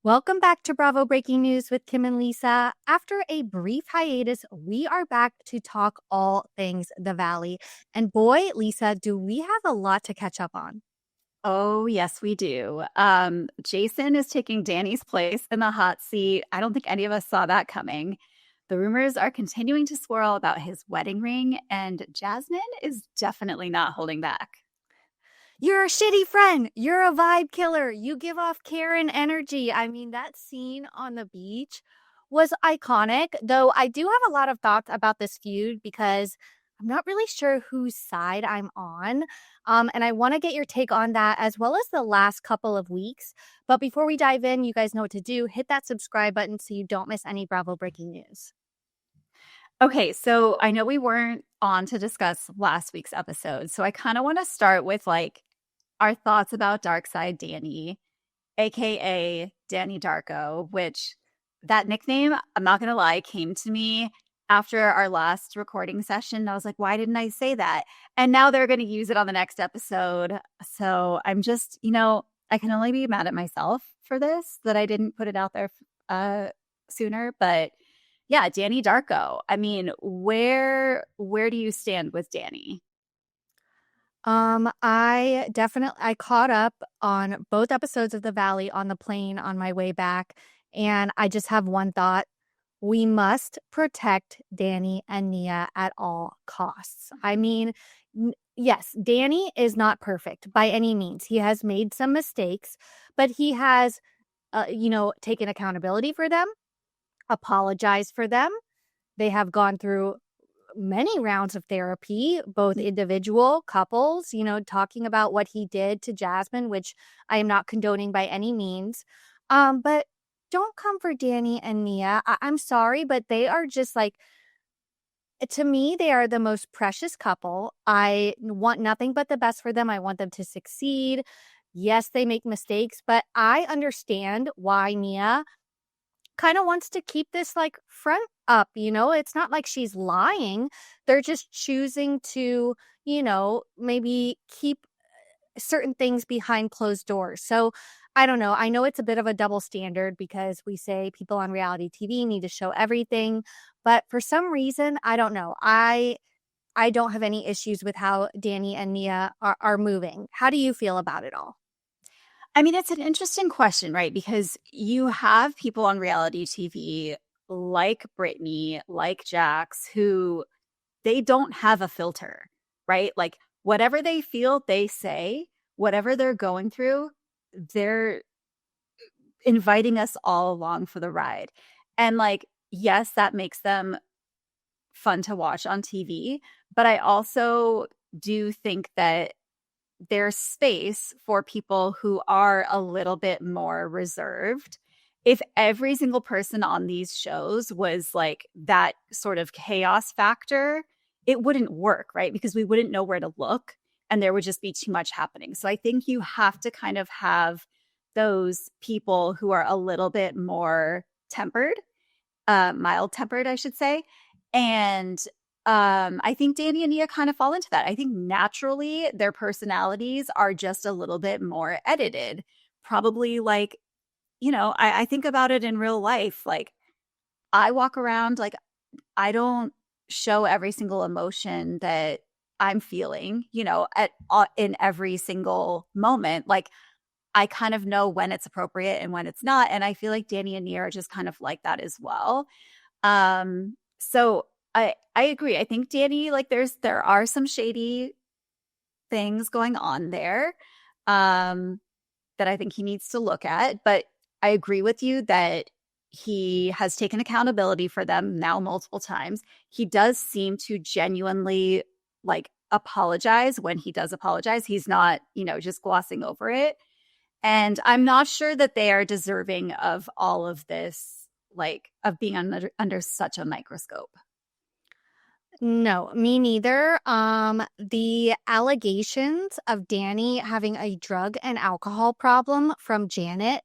Welcome back to Bravo Breaking News with Kim and Lisa. After a brief hiatus, we are back to talk all things The Valley. And boy, Lisa, do we have a lot to catch up on. Oh, yes, we do. Jason is taking Danny's place in the hot seat. I don't think any of us saw that coming. The rumors are continuing to swirl about his wedding ring, and Jasmine is definitely not holding back. You're a shitty friend. You're a vibe killer. You give off Karen energy. I mean, that scene on the beach was iconic, though I do have a lot of thoughts about this feud because I'm not really sure whose side I'm on. And I want to get your take on that as well as the last couple of weeks. But before we dive in, you guys know what to do. Hit that subscribe button so you don't miss any Bravo breaking news. Okay, so I know we weren't on to discuss last week's episode, so I kind of want to start with our thoughts about Dark Side Danny, aka Danny Darko, which that nickname, I'm not gonna lie, came to me after our last recording session. I was like, why didn't I say that? And now they're gonna use it on the next episode. So I'm just, I can only be mad at myself for this that I didn't put it out there sooner. But yeah, Danny Darko. I mean, where do you stand with Danny? I caught up on both episodes of The Valley on the plane on my way back, and I just have one thought. We must protect Danny and Nia at all costs. I mean, yes, Danny is not perfect by any means. He has made some mistakes, but he has, taken accountability for them, apologized for them. They have gone through many rounds of therapy, both individual, couples, talking about what he did to Jasmine, which I am not condoning by any means. But don't come for Danny and Nia. I'm sorry, but they are just like, to me, they are the most precious couple. I want nothing but the best for them. I want them to succeed. Yes, they make mistakes, but I understand why Nia kind of wants to keep this like front up, it's not like she's lying. They're just choosing to, maybe keep certain things behind closed doors. So I don't know. I know it's a bit of a double standard because we say people on reality TV need to show everything, but for some reason, I don't know. I don't have any issues with how Danny and Nia are moving. How do you feel about it all? I mean, it's an interesting question, right? Because you have people on reality TV like Britney, like Jax, who they don't have a filter, right? Like whatever they feel, they say, whatever they're going through, they're inviting us all along for the ride. And yes, that makes them fun to watch on TV. But I also do think that there's space for people who are a little bit more reserved. If every single person on these shows was like that sort of chaos factor, it wouldn't work, right? Because we wouldn't know where to look and there would just be too much happening. So I think you have to kind of have those people who are a little bit more tempered, mild tempered, I should say. And I think Danny and Nia kind of fall into that. I think naturally their personalities are just a little bit more edited. Probably I think about it in real life. Like I walk around like I don't show every single emotion that I'm feeling, in every single moment. Like I kind of know when it's appropriate and when it's not. And I feel like Danny and Nia are just kind of like that as well. So I agree. I think Danny, like there are some shady things going on there that I think he needs to look at. But I agree with you that he has taken accountability for them now multiple times. He does seem to genuinely apologize when he does apologize. He's not, just glossing over it. And I'm not sure that they are deserving of all of this, of being under such a microscope. No, me neither. The allegations of Danny having a drug and alcohol problem from Janet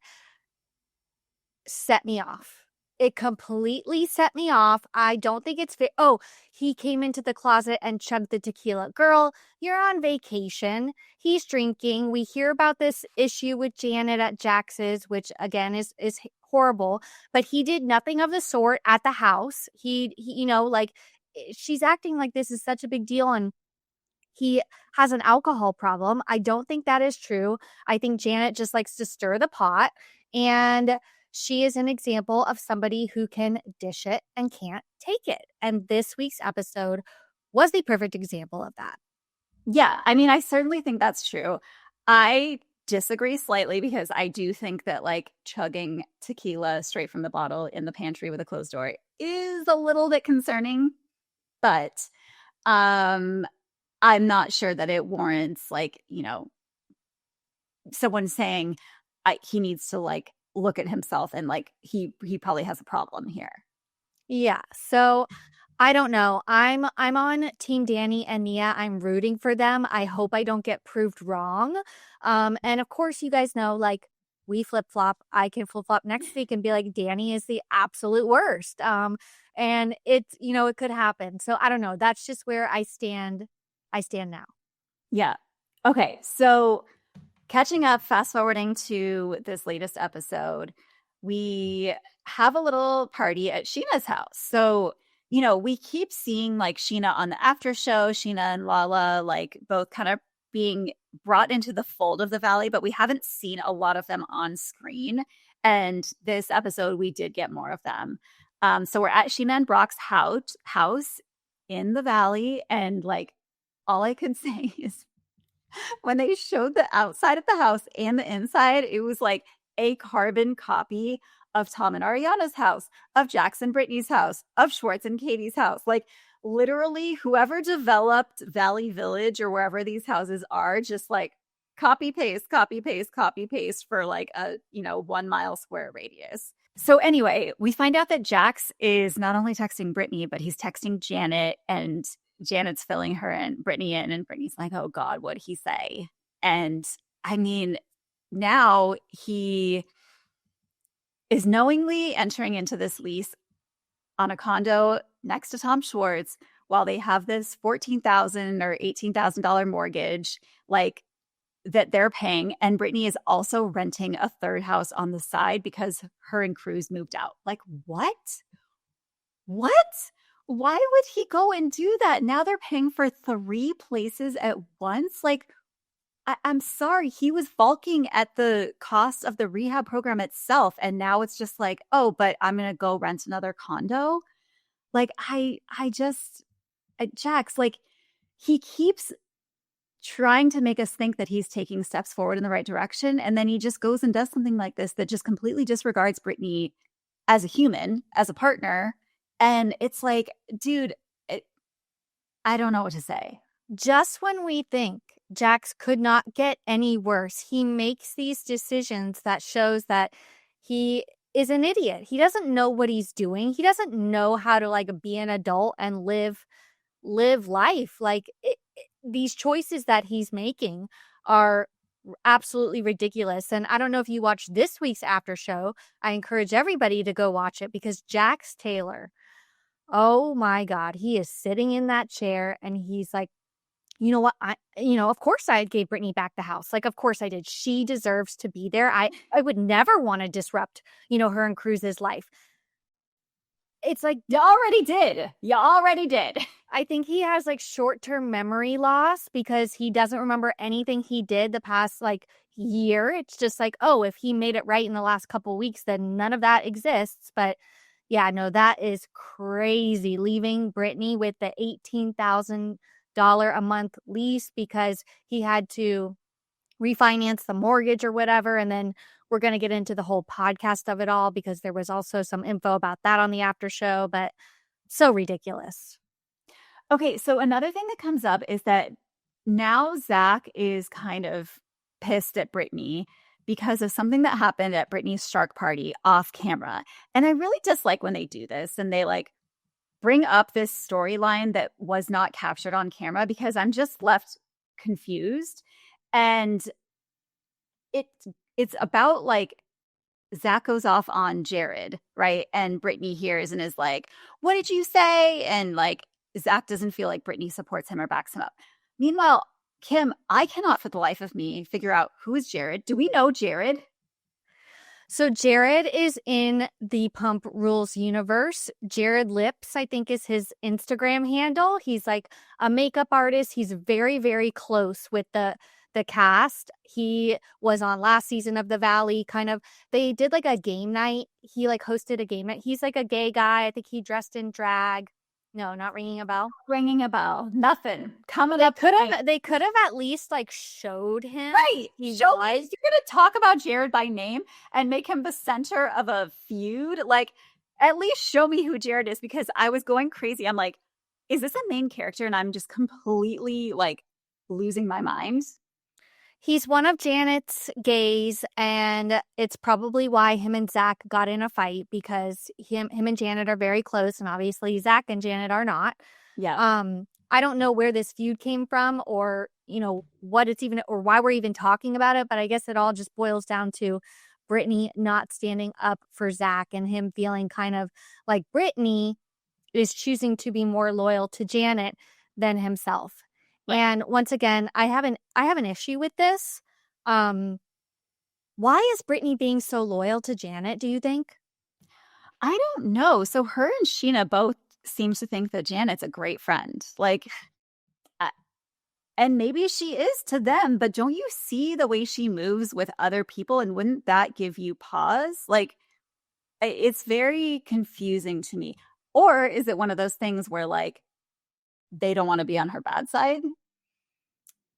set me off. It completely set me off. I don't think it's fair. Oh, he came into the closet and chugged the tequila. Girl, you're on vacation. He's drinking. We hear about this issue with Janet at Jax's, which again is horrible, but he did nothing of the sort at the house. He like she's acting like this is such a big deal, and he has an alcohol problem. I don't think that is true. I think Janet just likes to stir the pot. And she is an example of somebody who can dish it and can't take it. And this week's episode was the perfect example of that. Yeah, I mean, I certainly think that's true. I disagree slightly because I do think that like chugging tequila straight from the bottle in the pantry with a closed door is a little bit concerning, but I'm not sure that it warrants like, someone saying he needs to like look at himself and like he probably has a problem here. Yeah. So I don't know. I'm on Team Danny and Nia. I'm rooting for them. I hope I don't get proved wrong. And of course, you guys know, like, we flip flop. I can flip flop next week and be like, Danny is the absolute worst. And it's, it could happen. So I don't know. That's just where I stand. I stand now. Yeah. Okay. So catching up, fast forwarding to this latest episode, we have a little party at Sheena's house. So, we keep seeing like Sheena on the after show, Sheena and Lala, like both kind of being brought into the fold of the Valley, but we haven't seen a lot of them on screen. And this episode, we did get more of them. So we're at Sheena and Brock's house in the Valley. And like, all I could say is when they showed the outside of the house and the inside, it was like a carbon copy of Tom and Ariana's house, of Jax and Britney's house, of Schwartz and Katie's house. Like literally whoever developed Valley Village or wherever these houses are, just like copy paste, copy paste, copy paste for like a, 1 mile square radius. So anyway, we find out that Jax is not only texting Britney, but he's texting Janet, and Janet's filling her and Britney in, and Britney's like, oh God, what'd he say? And I mean, now he is knowingly entering into this lease on a condo next to Tom Schwartz while they have this $14,000 or $18,000 mortgage, like that they're paying. And Britney is also renting a third house on the side because her and Cruz moved out. Like, what? What? Why would he go and do that? Now they're paying for 3 places at once. Like, I'm sorry, he was balking at the cost of the rehab program itself. And now it's just like, oh, but I'm going to go rent another condo. Like, Jax, like, he keeps trying to make us think that he's taking steps forward in the right direction. And then he just goes and does something like this that just completely disregards Britney as a human, as a partner. And it's like, dude, I don't know what to say. Just when we think Jax could not get any worse, he makes these decisions that shows that he is an idiot. He doesn't know what he's doing. He doesn't know how to like be an adult and live life. Like these choices that he's making are absolutely ridiculous. And I don't know if you watched this week's after show. I encourage everybody to go watch it because Jax Taylor, oh my God, he is sitting in that chair and he's like, you know what? Of course I gave Britney back the house. Like, of course I did. She deserves to be there. I would never want to disrupt, her and Cruz's life. It's like, you already did. I think he has like short-term memory loss because he doesn't remember anything he did the past like year. It's just like, oh, if he made it right in the last couple weeks, then none of that exists. But yeah, no, that is crazy. Leaving Britney with the $18,000 a month lease because he had to refinance the mortgage or whatever. And then we're going to get into the whole podcast of it all because there was also some info about that on the after show, but so ridiculous. Okay, so another thing that comes up is that now Zach is kind of pissed at Britney because of something that happened at Britney's shark party off camera. And I really dislike when they do this and they like bring up this storyline that was not captured on camera because I'm just left confused. And it's about like Zach goes off on Jared, right? And Britney hears and is like, what did you say? And like, Zach doesn't feel like Britney supports him or backs him up. Meanwhile, Kim, I cannot for the life of me figure out who is Jared. Do we know Jared? So Jared is in the Pump Rules universe. Jared Lips, I think, is his Instagram handle. He's like a makeup artist. He's very, very close with the cast. He was on last season of The Valley. Kind of, they did like a game night. He like hosted a game night. He's like a gay guy. I think he dressed in drag. No, not ringing a bell. Ringing a bell. Nothing. Coming They up. could have at least like showed him. Right. He Show was. me. You're going to talk about Jared by name and make him the center of a feud. Like, at least show me who Jared is, because I was going crazy. I'm like, is this a main character? And I'm just completely like losing my mind. He's one of Janet's gays, and it's probably why him and Zach got in a fight, because him and Janet are very close, and obviously Zach and Janet are not. Yeah. I don't know where this feud came from, or what it's even, or why we're even talking about it, but I guess it all just boils down to Britney not standing up for Zach and him feeling kind of like Britney is choosing to be more loyal to Janet than himself. Right. And once again, I have an issue with this. Why is Britney being so loyal to Janet, do you think? I don't know. So her and Sheena both seem to think that Janet's a great friend. Like, and maybe she is to them, but don't you see the way she moves with other people? And wouldn't that give you pause? Like, it's very confusing to me. Or is it one of those things where like they don't want to be on her bad side?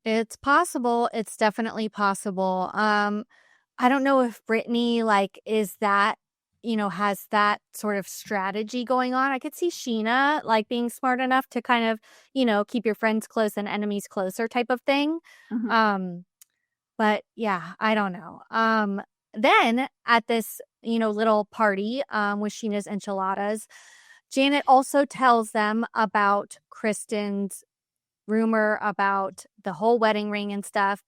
It's possible. It's definitely possible. I don't know if Britney like is that, has that sort of strategy going on. I could see Sheena like being smart enough to kind of, keep your friends close and enemies closer type of thing. Mm-hmm. But yeah, I don't know. Then at this, little party with Sheena's enchiladas, Janet also tells them about Kristen's rumor about the whole wedding ring and stuff.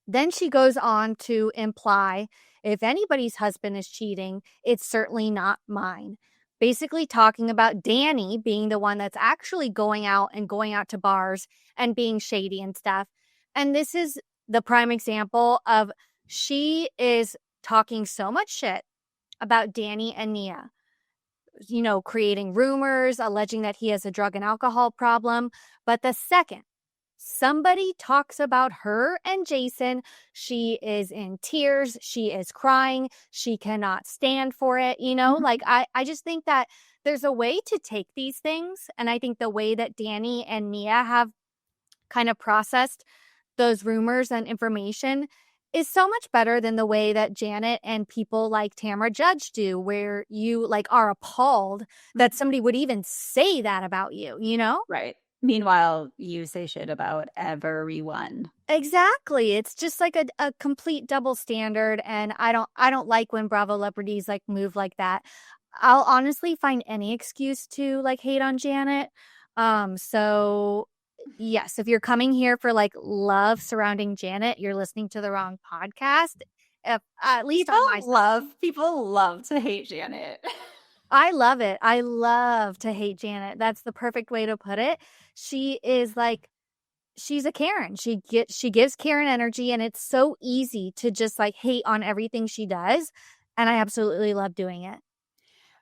Then she goes on to imply, if anybody's husband is cheating, it's certainly not mine. Basically talking about Danny being the one that's actually going out to bars and being shady and stuff. And this is the prime example of she is talking so much shit about Danny and Nia. Creating rumors, alleging that he has a drug and alcohol problem. But the second somebody talks about her and Jason, she is in tears. She is crying. She cannot stand for it. Mm-hmm. Like I just think that there's a way to take these things. And I think the way that Danny and Nia have kind of processed those rumors and information is so much better than the way that Janet and people like Tamra Judge do, where you like are appalled that somebody would even say that about you, Right. Meanwhile, you say shit about everyone. Exactly. It's just like a complete double standard. And I don't like when Bravo celebrities like move like that. I'll honestly find any excuse to like hate on Janet. So yes, if you're coming here for like love surrounding Janet, you're listening to the wrong podcast. If, at least people love to hate Janet. I love it. I love to hate Janet. That's the perfect way to put it. She is like, she's a Karen. She gives Karen energy, and it's so easy to just like hate on everything she does. And I absolutely love doing it.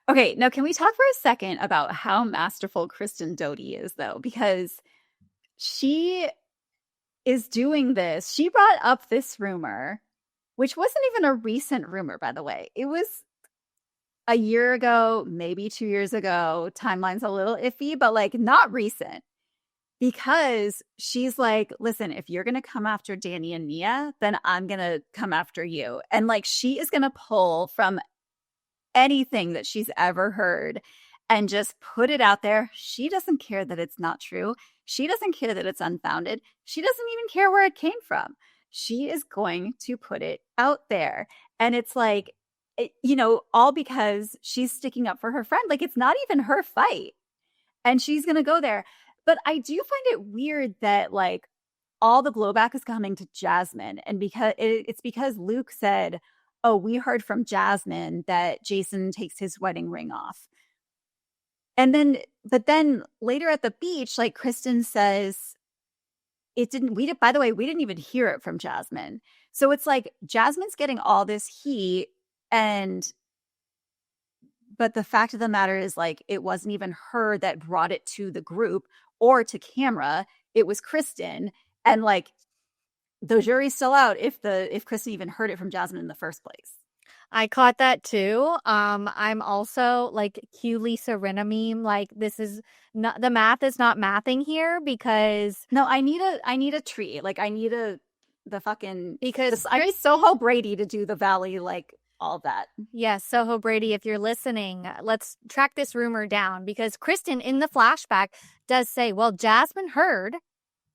Okay, now can we talk for a second about how masterful Kristen Doty is, though? Because she is doing this. She brought up this rumor, which wasn't even a recent rumor, by the way. It was a year ago, maybe 2 years ago. Timeline's a little iffy, but like not recent. Because she's like, listen, if you're going to come after Danny and Nia, then I'm going to come after you. And like, she is going to pull from anything that she's ever heard and just put it out there. She doesn't care that it's not true. She doesn't care that it's unfounded. She doesn't even care where it came from. She is going to put it out there. And it's like, all because she's sticking up for her friend. Like, it's not even her fight. And she's going to go there. But I do find it weird that like all the blowback is coming to Jasmine, and because it's because Luke said, oh, we heard from Jasmine that Jason takes his wedding ring off. And then, but then later at the beach, like Kristen says, it didn't, by the way, we didn't even hear it from Jasmine. So it's like Jasmine's getting all this heat. But the fact of the matter is, like, it wasn't even her that brought it to the group or to camera. It was Kristen. And like, the jury's still out if Kristen even heard it from Jasmine in the first place. I caught that too. I'm also like cue Lisa Rinna meme. Like, this is not, the math is not mathing here because no, I need a tree. Like, I need the fucking, because I need Soho Brady to do the Valley, like all of that. Yes, Soho Brady, if you're listening, let's track this rumor down, because Kristen in the flashback does say, well, Jasmine heard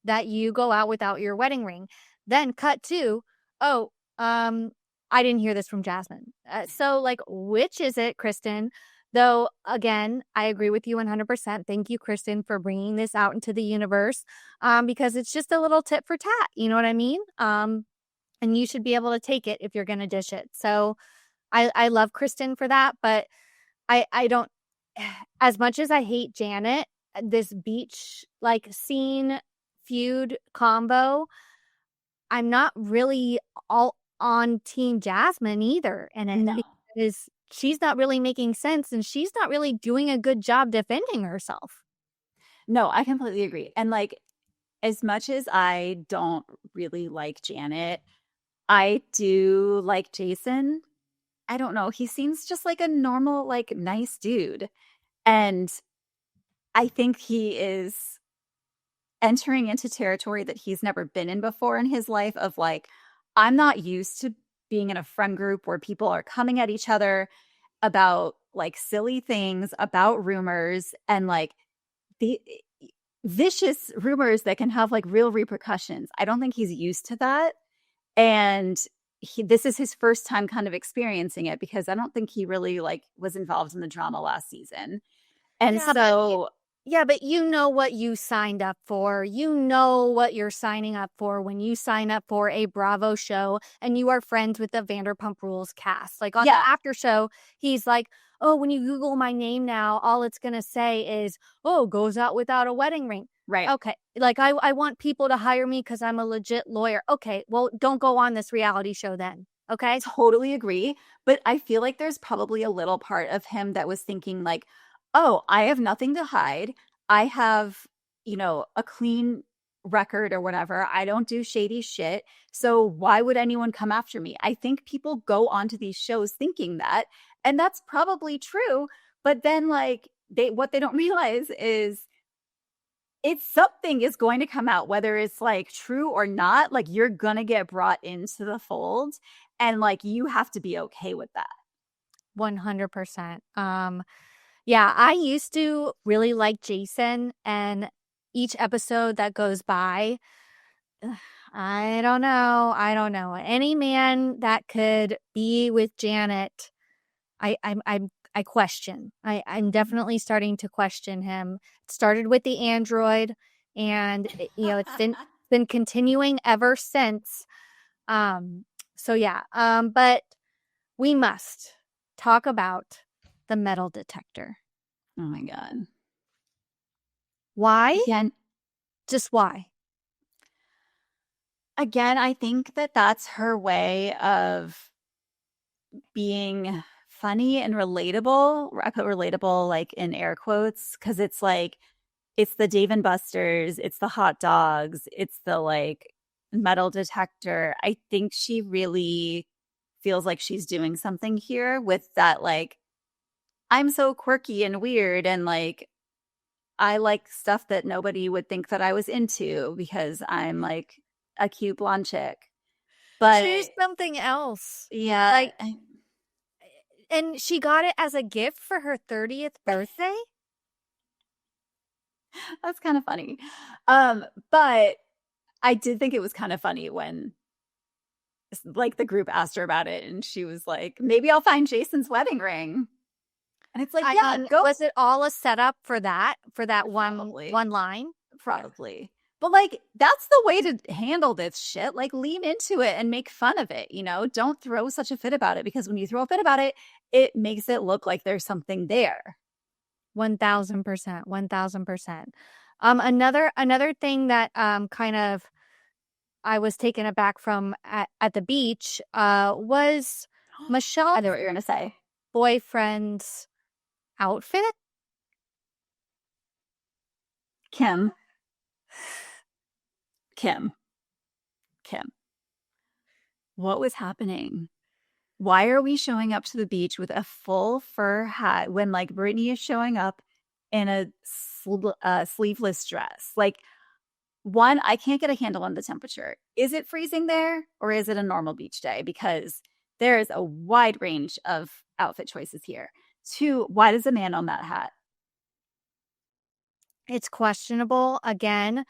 that you go out without your wedding ring. Then cut to, oh, I didn't hear this from Jasmine. So, like, which is it, Kristen? Though, again, I agree with you 100%. Thank you, Kristen, for bringing this out into the universe, because it's just a little tit for tat. You know what I mean? And you should be able to take it if you're going to dish it. So I love Kristen for that, but I don't, as much as I hate Janet, this beach like scene feud combo, I'm not really all on team Jasmine either. And No. because she's not really making sense and she's not really doing a good job defending herself. No, I completely agree. And like, as much as I don't really like Janet, I do like Jason. I don't know. He seems just like a normal, like, nice dude. And I think he is entering into territory that he's never been in before in his life of like, I'm not used to being in a friend group where people are coming at each other about like silly things, about rumors, and like the vicious rumors that can have like real repercussions. I don't think he's used to that. And this is his first time kind of experiencing it, because I don't think he really like was involved in the drama last season. And but you know what you signed up for. You know what you're signing up for when you sign up for a Bravo show and you are friends with the Vanderpump Rules cast. Like on the after show, he's like, oh, when you Google my name now, all it's going to say is, oh, goes out without a wedding ring. Right. Okay. Like, I want people to hire me because I'm a legit lawyer. Okay. Well, don't go on this reality show then. Okay. Totally agree. But I feel like there's probably a little part of him that was thinking like, oh, I have nothing to hide. I have, a clean record or whatever. I don't do shady shit. So why would anyone come after me? I think people go onto these shows thinking that, and that's probably true. But then like what they don't realize is it's something is going to come out, whether it's like true or not. Like, you're going to get brought into the fold, and like you have to be okay with that. 100%. Yeah, I used to really like Jason, and each episode that goes by, I don't know. Any man that could be with Janet, I question. I'm definitely starting to question him. It started with the android, and it's been continuing ever since. So yeah. But we must talk about the metal detector. Oh my God. Why? Again, just why? Again, I think that that's her way of being funny and relatable. I put relatable like in air quotes, because it's like, it's the Dave and Buster's, it's the hot dogs, it's the like metal detector. I think she really feels like she's doing something here with that, like, I'm so quirky and weird, and like I like stuff that nobody would think that I was into because I'm like a cute blonde chick. But she's something else. Yeah. Like, and she got it as a gift for her 30th birthday. That's kind of funny. But I did think it was kind of funny when like the group asked her about it, and she was like, maybe I'll find Jason's wedding ring. And it's like, go. Was it all a setup for that Probably. one line? Probably. But like, that's the way to handle this shit. Like, lean into it and make fun of it, you know? Don't throw such a fit about it, because when you throw a fit about it, it makes it look like there's something there. 1000%. 1000%. Another thing that kind of I was taken aback from at the beach was I Michelle's know what you're gonna say. boyfriend's outfit. Kim. Kim. Kim. What was happening? Why are we showing up to the beach with a full fur hat when like Britney is showing up in a sleeveless dress? Like, one, I can't get a handle on the temperature. Is it freezing there, or is it a normal beach day? Because there is a wide range of outfit choices here. Two, why does a man own that hat? It's questionable. Again,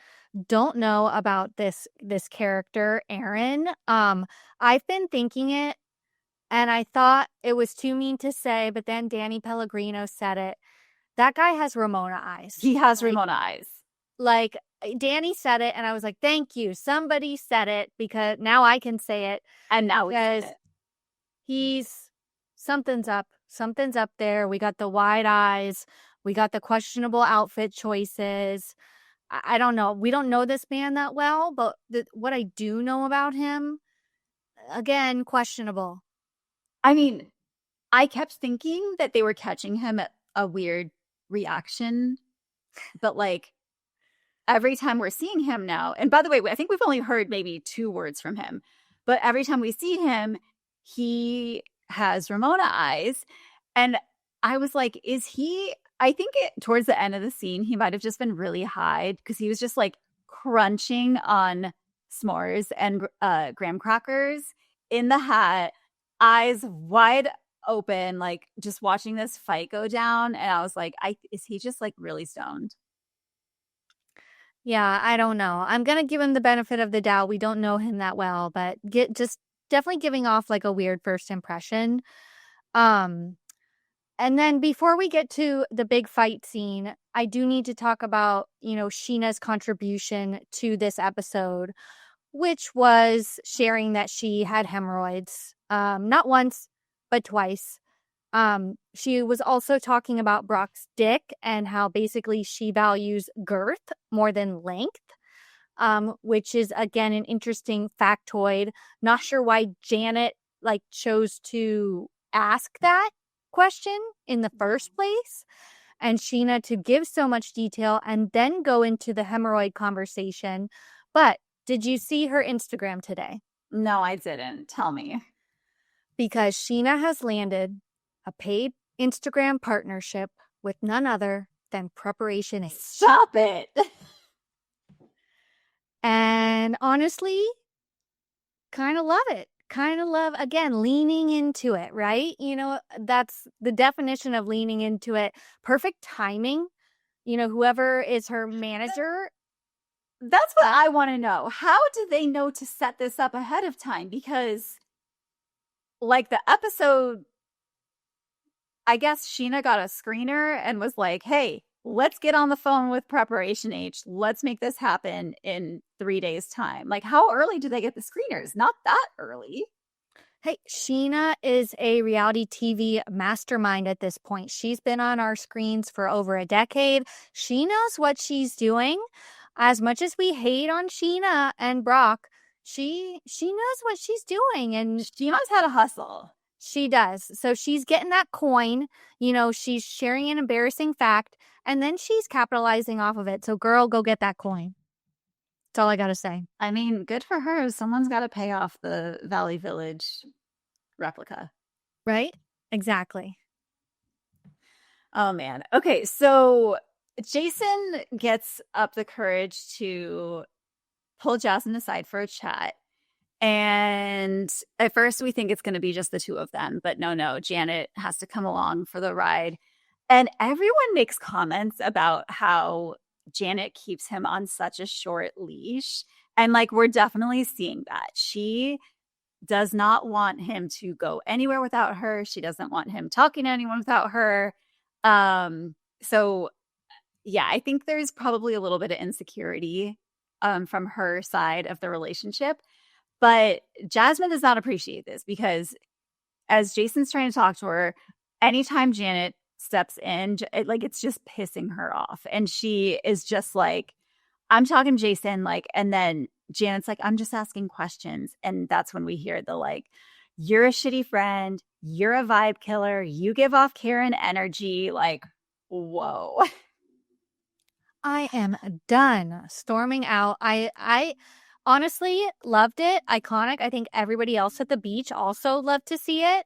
don't know about this character, Aaron. I've been thinking it, and I thought it was too mean to say, but then Danny Pellegrino said it. That guy has Ramona eyes. He has Ramona eyes. Like, Danny said it, and I was like, thank you. Somebody said it, because now I can say it. And now because he's something's up. Something's up there. We got the wide eyes. We got the questionable outfit choices. I don't know. We don't know this man that well, but what I do know about him, again, questionable. I mean, I kept thinking that they were catching him at a weird reaction, but like every time we're seeing him now, and by the way, I think we've only heard maybe 2 words from him, but every time we see him, he has Ramona eyes. And I was like, is he, I think towards the end of the scene, he might have just been really high, because he was just like crunching on s'mores and graham crackers in the hat, eyes wide open, like just watching this fight go down. And I was like, is he just like really stoned? Yeah, I don't know. I'm going to give him the benefit of the doubt. We don't know him that well, but just definitely giving off like a weird first impression. And then before we get to the big fight scene, I do need to talk about, Sheena's contribution to this episode, which was sharing that she had hemorrhoids, not once, but twice. She was also talking about Brock's dick and how basically she values girth more than length, which is, again, an interesting factoid. Not sure why Janet chose to ask that question in the first place, and Sheena to give so much detail and then go into the hemorrhoid conversation. But did you see her Instagram today? No, I didn't. Tell me. Because Sheena has landed a paid Instagram partnership with none other than Preparation H. Stop it. And honestly, kind of love it. Kind of love, again, leaning into it, right? That's the definition of leaning into it. Perfect timing. Whoever is her manager. That's what I want to know. How do they know to set this up ahead of time? Because like the episode, I guess Sheena got a screener and was like, hey, let's get on the phone with Preparation H. Let's make this happen in 3 days' time. Like, how early do they get the screeners? Not that early. Hey, Sheena is a reality TV mastermind at this point. She's been on our screens for over a decade. She knows what she's doing. As much as we hate on Sheena and Brock, she knows what she's doing, and she knows how to hustle. She does. So she's getting that coin. She's sharing an embarrassing fact, and then she's capitalizing off of it. So, girl, go get that coin. That's all I got to say. I mean, good for her. Someone's got to pay off the Valley Village replica. Right? Exactly. Oh, man. Okay, so Jason gets up the courage to pull Jasmine aside for a chat. And at first we think it's going to be just the two of them, but no, Janet has to come along for the ride. And everyone makes comments about how Janet keeps him on such a short leash. And we're definitely seeing that. She does not want him to go anywhere without her. She doesn't want him talking to anyone without her. So yeah, I think there's probably a little bit of insecurity from her side of the relationship. But Jasmine does not appreciate this because as Jason's trying to talk to her, anytime Janet steps in, it's just pissing her off. And she is just like, I'm talking to Jason, like, and then Janet's like, I'm just asking questions. And that's when we hear the like, you're a shitty friend, you're a vibe killer, you give off Karen energy. Like, whoa. I am done storming out. I honestly loved it. Iconic. I think everybody else at the beach also loved to see it.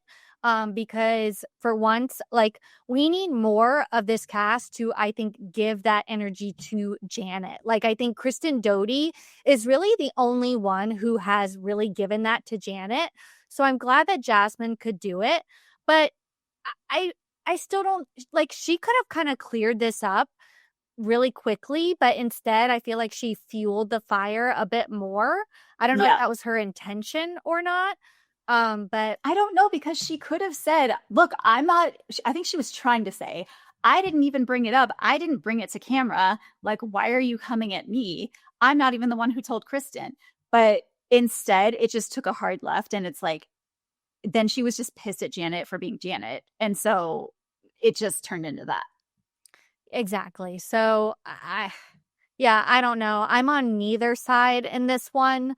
Because for once, like, we need more of this cast to, I think, give that energy to Janet. Like, I think Kristen Doty is really the only one who has really given that to Janet. So I'm glad that Jasmine could do it. But I I still don't like, she could have kind of cleared this up really quickly, but instead I feel like she fueled the fire a bit more. I don't know if that was her intention or not. But I don't know, because she could have said, look, I'm not, I think she was trying to say, I didn't even bring it up. I didn't bring it to camera. Like, why are you coming at me? I'm not even the one who told Kristen. But instead, it just took a hard left. And it's like, then she was just pissed at Janet for being Janet. And so it just turned into that. exactly. So yeah, I don't know. I'm on neither side in this one.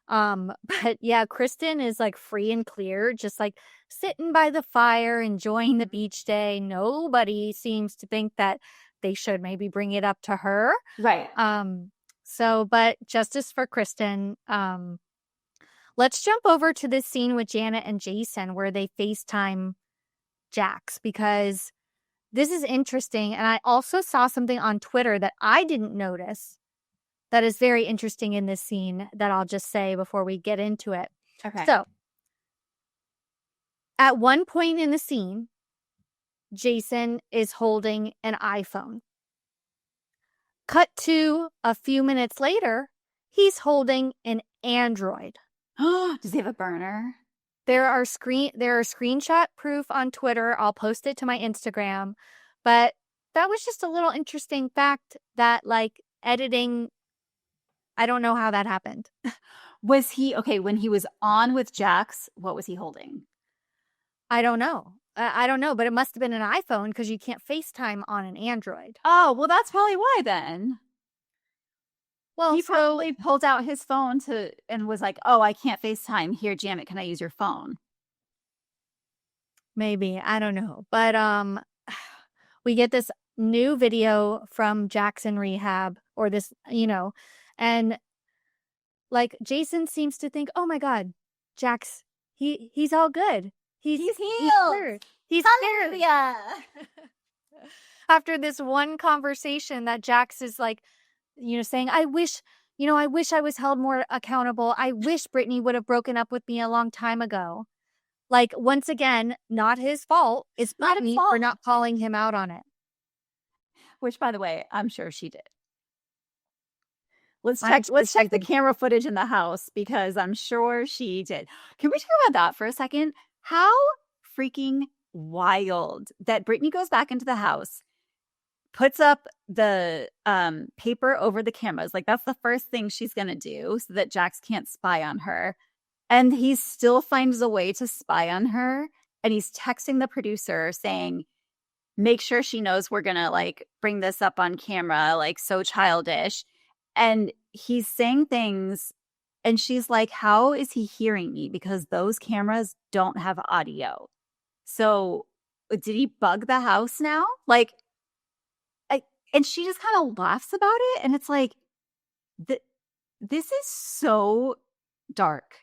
But yeah, Kristen is like free and clear, just like sitting by the fire, enjoying the beach day. Nobody seems to think that they should maybe bring it up to her. Right. So, but justice for Kristen. Let's jump over to this scene with Janet and Jason where they FaceTime Jax, because this is interesting. And I also saw something on Twitter that I didn't notice that is very interesting in this scene that I'll just say before we get into it. Okay. So, at one point in the scene, Jason is holding an iPhone. Cut to a few minutes later, he's holding an Android. Does he have a burner? There are screenshot proof on Twitter. I'll post it to my Instagram. But that was just a little interesting fact that, like, editing, I don't know how that happened. Was he, okay, when he was on with Jax, what was he holding? I don't know. I don't know, but it must have been an iPhone because you can't FaceTime on an Android. Oh, well, that's probably why then. Well, He probably pulled out his phone and was like, oh, I can't FaceTime. Here, Janet, can I use your phone? maybe, I don't know. But we get this new video from Jax in rehab, or this, and like Jason seems to think, oh my God, Jax, he's all good. He's healed. He's Hallelujah. After this one conversation that Jax is like, saying, I wish I was held more accountable. I wish Britney would have broken up with me a long time ago. Like, once again, not his fault. It's Not his Britney fault. for not calling him out on it. Which, by the way, I'm sure she did. Let's check the camera footage in the house, because I'm sure she did. Can we talk about that for a second? How freaking wild that Britney goes back into the house, puts up the paper over the cameras. Like, that's the first thing she's going to do so that Jax can't spy on her. And he still finds a way to spy on her. And he's texting the producer saying, make sure she knows we're going to, like, bring this up on camera, like, so childish. And he's saying things, and she's like, how is he hearing me? Because those cameras don't have audio. So did he bug the house now? Like, and she just kind of laughs about it. And it's like, this is so dark.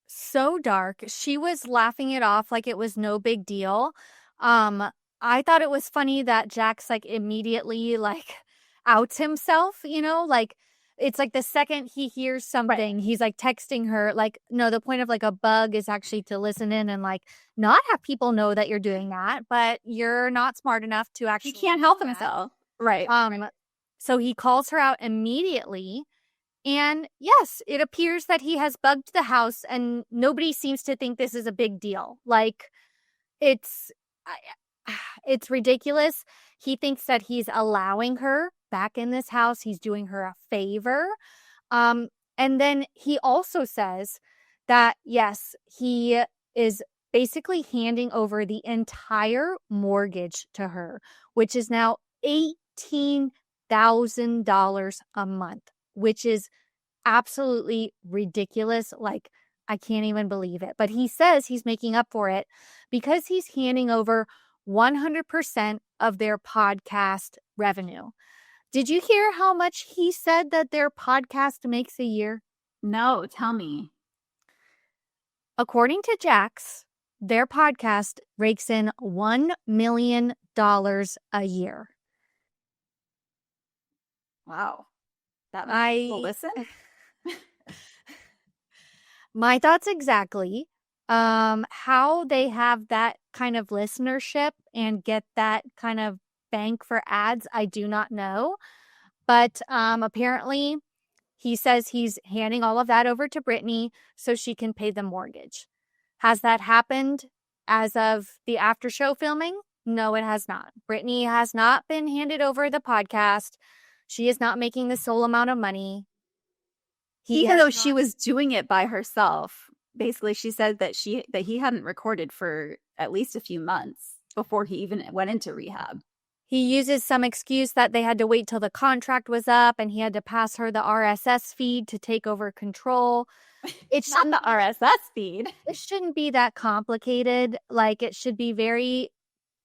So dark. She was laughing it off like it was no big deal. I thought it was funny that Jax, like, immediately, like, outs himself, like, it's like the second he hears something, he's like texting her, like, no, the point of like a bug is actually to listen in and like not have people know that you're doing that, but you're not smart enough to actually. He can't help himself. Right. So he calls her out immediately. And yes, it appears that he has bugged the house, and nobody seems to think this is a big deal. Like, it's ridiculous. He thinks that he's allowing her back in this house. He's doing her a favor. Um, and then he also says that, yes, he is basically handing over the entire mortgage to her, which is now $18,000 a month, which is absolutely ridiculous. Like, I can't even believe it. But he says he's making up for it because he's handing over 100% of their podcast revenue. Did you hear how much he said that their podcast makes a year? No, tell me. According to Jax, their podcast rakes in $1 million a year. Wow. That many people listen? My thoughts exactly. How they have that kind of listenership and get that kind of bank for ads, I do not know. But apparently he says he's handing all of that over to Britney so she can pay the mortgage. Has that happened as of the after show filming? No, it has not. Britney has not been handed over the podcast. She is not making the sole amount of money. Even though she was doing it by herself. Basically, she said that he hadn't recorded for at least a few months before he even went into rehab. He uses some excuse that they had to wait till the contract was up and he had to pass her the RSS feed to take over control. It's not the RSS feed. It shouldn't be that complicated. Like, it should be very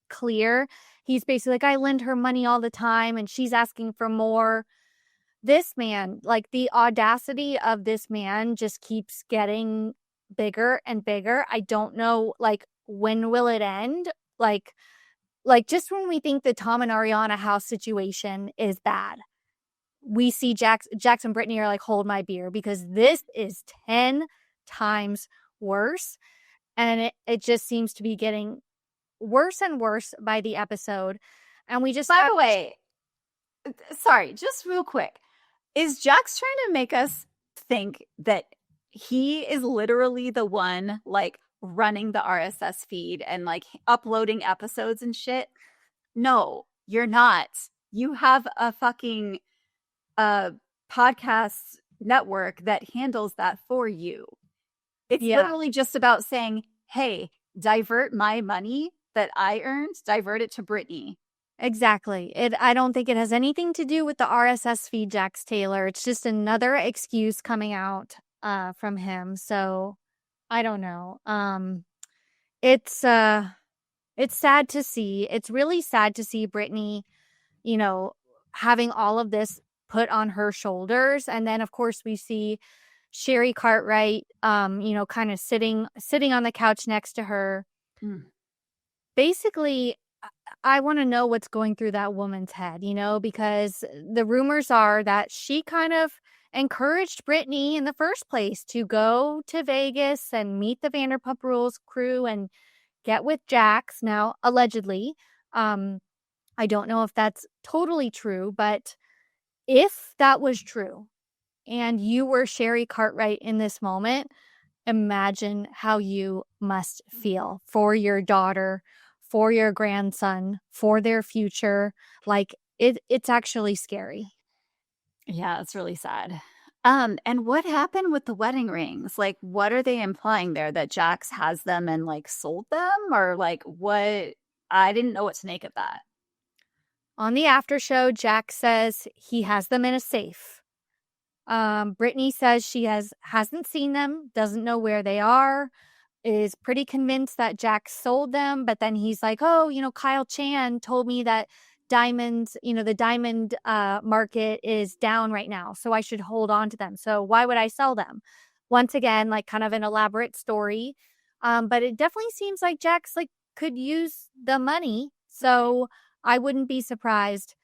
clear. He's basically like, I lend her money all the time and she's asking for more. This man, like, the audacity of this man just keeps getting bigger and bigger. I don't know, like, when will it end? Like just when we think the Tom and Ariana house situation is bad, we see Jax and Britney are like, hold my beer, because this is 10 times worse. And it just seems to be getting worse and worse by the episode. And we just... By the way, sorry, just real quick. Is Jax trying to make us think that he is literally the one, like, running the RSS feed and, like, uploading episodes and shit? No, you're not. You have a fucking podcast network that handles that for you. It's literally just about saying, hey, divert my money that I earned, divert it to Britney. Exactly. I don't think it has anything to do with the RSS feed, Jax Taylor. It's just another excuse coming out from him. So I don't know. It's sad to see. It's really sad to see Britney, you know, having all of this put on her shoulders. And then, of course, we see Sherry Cartwright, you know, kind of sitting on the couch next to her. Basically, I want to know what's going through that woman's head, you know, because the rumors are that she kind of encouraged Britney in the first place to go to Vegas and meet the Vanderpump Rules crew and get with Jax. Now, allegedly, I don't know if that's totally true, but if that was true and you were Sherry Cartwright in this moment, imagine how you must feel for your daughter, for your grandson, for their future. Like, it's actually scary. Yeah, it's really sad. And what happened with the wedding rings? Like, what are they implying there? That Jax has them and, like, sold them? Or, like, what? I didn't know what to make of that. On the after show, Jax says he has them in a safe. Britney says she hasn't seen them, doesn't know where they are, is pretty convinced that Jax sold them, but then he's like, oh, you know, Kyle Chan told me that diamonds, you know, the diamond market is down right now, so I should hold on to them. So why would I sell them? Once again, like, kind of an elaborate story. But it definitely seems like Jax, like, could use the money. So I wouldn't be surprised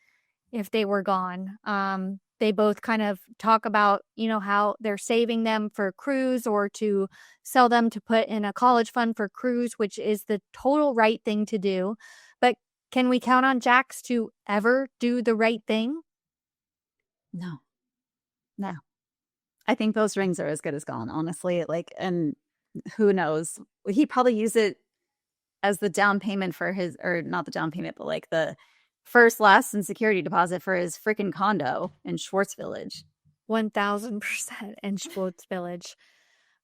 if they were gone. They both kind of talk about, you know, how they're saving them for cruise or to sell them to put in a college fund for cruise, which is the total right thing to do. But can we count on Jax to ever do the right thing? No. I think those rings are as good as gone, honestly. Like, and who knows? He probably used it as the down payment for his, or not the down payment, but like the first, last, and security deposit for his freaking condo in Schwartz Village. 1000% in Schwartz Village.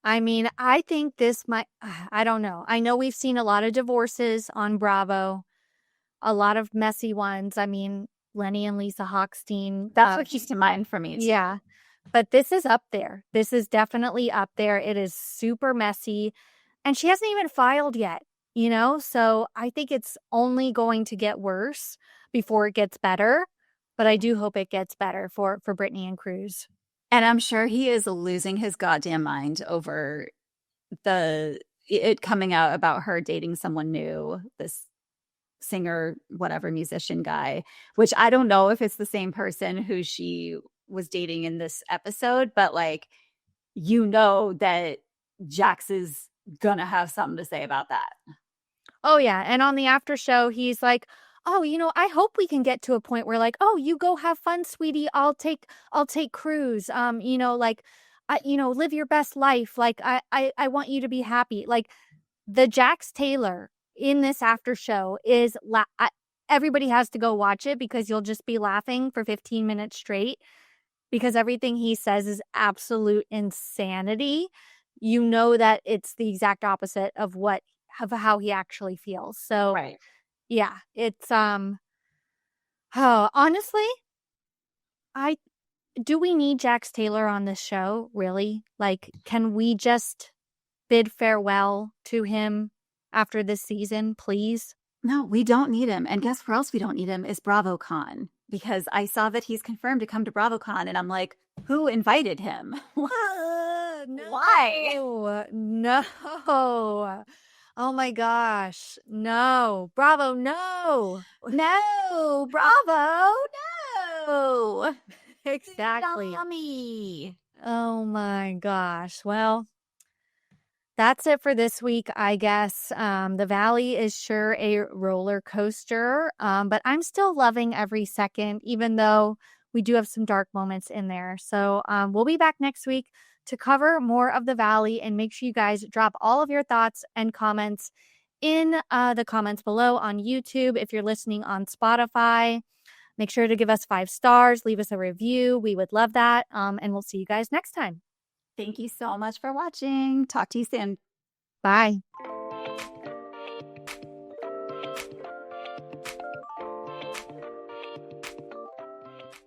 I mean, I think this might, I don't know. I know we've seen a lot of divorces on Bravo, a lot of messy ones. I mean, Lenny and Lisa Hochstein. That's what keeps to mind for me. Yeah. But this is up there. This is definitely up there. It is super messy. And she hasn't even filed yet, you know? So I think it's only going to get worse before it gets better. But I do hope it gets better for Britney and Cruz. And I'm sure he is losing his goddamn mind over it coming out about her dating someone new, this singer, whatever, musician guy, which I don't know if it's the same person who she was dating in this episode, but like, you know that Jax is gonna have something to say about that. Oh, yeah. And on the after show, he's like, oh, you know, I hope we can get to a point where like, oh, you go have fun, sweetie. I'll take Cruz. You know, like, live your best life. Like, I want you to be happy. Like, the Jax Taylor in this after show is everybody has to go watch it because you'll just be laughing for 15 minutes straight because everything he says is absolute insanity. You know that it's the exact opposite of how he actually feels. So right. Yeah, it's honestly, do we need Jax Taylor on this show, really? Like, can we just bid farewell to him after this season, please? No, we don't need him. And guess where else we don't need him is BravoCon, because I saw that he's confirmed to come to BravoCon, and I'm like, who invited him? No. Why? No. Oh my gosh. No. Bravo, no. No, Bravo, no. Exactly. Dummy. Oh my gosh. Well, that's it for this week, I guess. The Valley is sure a roller coaster, but I'm still loving every second, even though we do have some dark moments in there. So we'll be back next week to cover more of The Valley, and make sure you guys drop all of your thoughts and comments in the comments below on YouTube. If you're listening on Spotify, make sure to give us 5 stars, leave us a review. We would love that. And we'll see you guys next time. Thank you so much for watching. Talk to you soon. Bye.